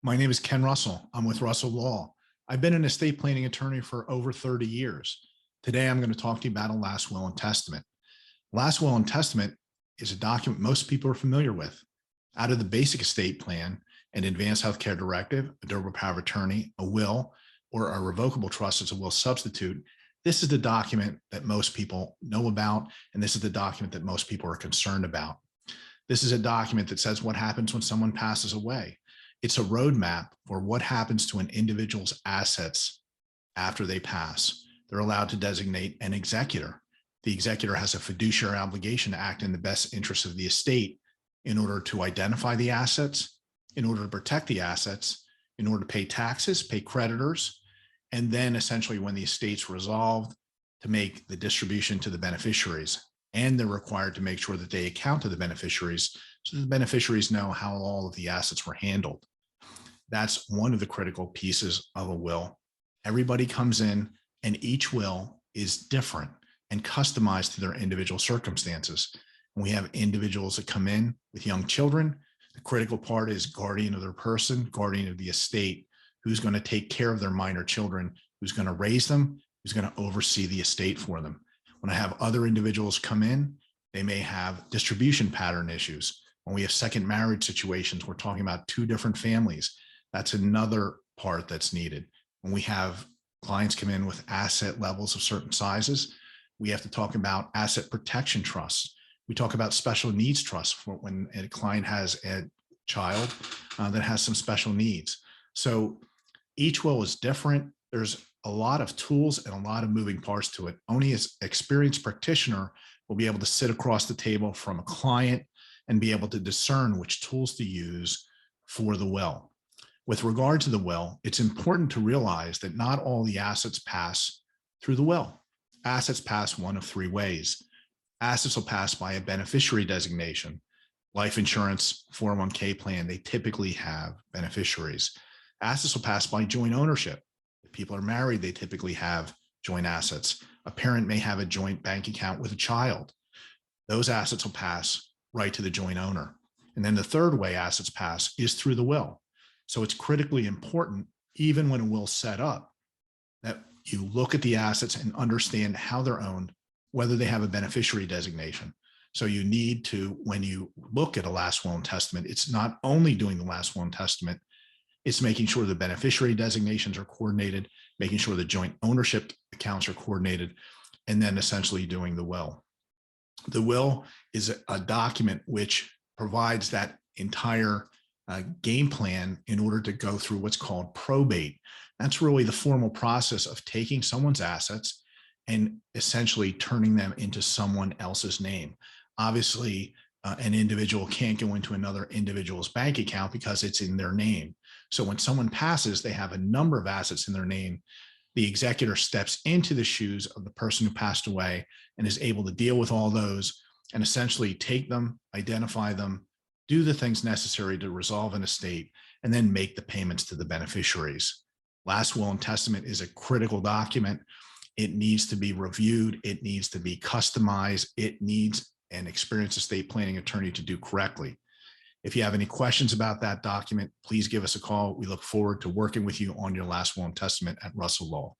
My name is Ken Russell. I'm with Russell Law. I've been an estate planning attorney for over 30 years. Today, I'm going to talk to you about a last will and testament. Last will and testament is a document most people are familiar with. Out of the basic estate plan, an advanced healthcare directive, a durable power of attorney, a will, or a revocable trust as a will substitute, this is the document that most people know about, and this is the document that most people are concerned about. This is a document that says what happens when someone passes away. It's a roadmap for what happens to an individual's assets after they pass. They're allowed to designate an executor. The executor has a fiduciary obligation to act in the best interest of the estate in order to identify the assets, in order to protect the assets, in order to pay taxes, pay creditors, and then essentially when the estate's resolved, to make the distribution to the beneficiaries. And they're required to make sure that they account to the beneficiaries so the beneficiaries know how all of the assets were handled. That's one of the critical pieces of a will. Everybody comes in and each will is different and customized to their individual circumstances. And we have individuals that come in with young children. The critical part is guardian of their person, guardian of the estate, who's going to take care of their minor children, who's going to raise them, who's going to oversee the estate for them. When I have other individuals come in, they may have distribution pattern issues. When we have second marriage situations, we're talking about two different families. That's another part that's needed. When we have clients come in with asset levels of certain sizes, we have to talk about asset protection trusts. We talk about special needs trusts for when a client has a child that has some special needs. So each will is different. There's a lot of tools and a lot of moving parts to it. Only an experienced practitioner will be able to sit across the table from a client and be able to discern which tools to use for the will. With regard to the will, it's important to realize that not all the assets pass through the will. Assets pass one of three ways. Assets will pass by a beneficiary designation. Life insurance, 401k plan, they typically have beneficiaries. Assets will pass by joint ownership. If people are married, they typically have joint assets. A parent may have a joint bank account with a child. Those assets will pass right to the joint owner. And then the third way assets pass is through the will. So it's critically important, even when a will's set up, that you look at the assets and understand how they're owned, whether they have a beneficiary designation. So you need to, when you look at a last will and testament, it's not only doing the last will and testament, it's making sure the beneficiary designations are coordinated, making sure the joint ownership accounts are coordinated, and then essentially doing the will. The will is a document which provides that entire game plan in order to go through what's called probate. That's really the formal process of taking someone's assets and essentially turning them into someone else's name. Obviously, an individual can't go into another individual's bank account because it's in their name. So when someone passes, they have a number of assets in their name. The executor steps into the shoes of the person who passed away and is able to deal with all those and essentially take them, identify them, do the things necessary to resolve an estate, and then make the payments to the beneficiaries. Last will and testament is a critical document. It needs to be reviewed. It needs to be customized. It needs an experienced estate planning attorney to do correctly. If you have any questions about that document, please give us a call. We look forward to working with you on your last will and testament at Russell Law.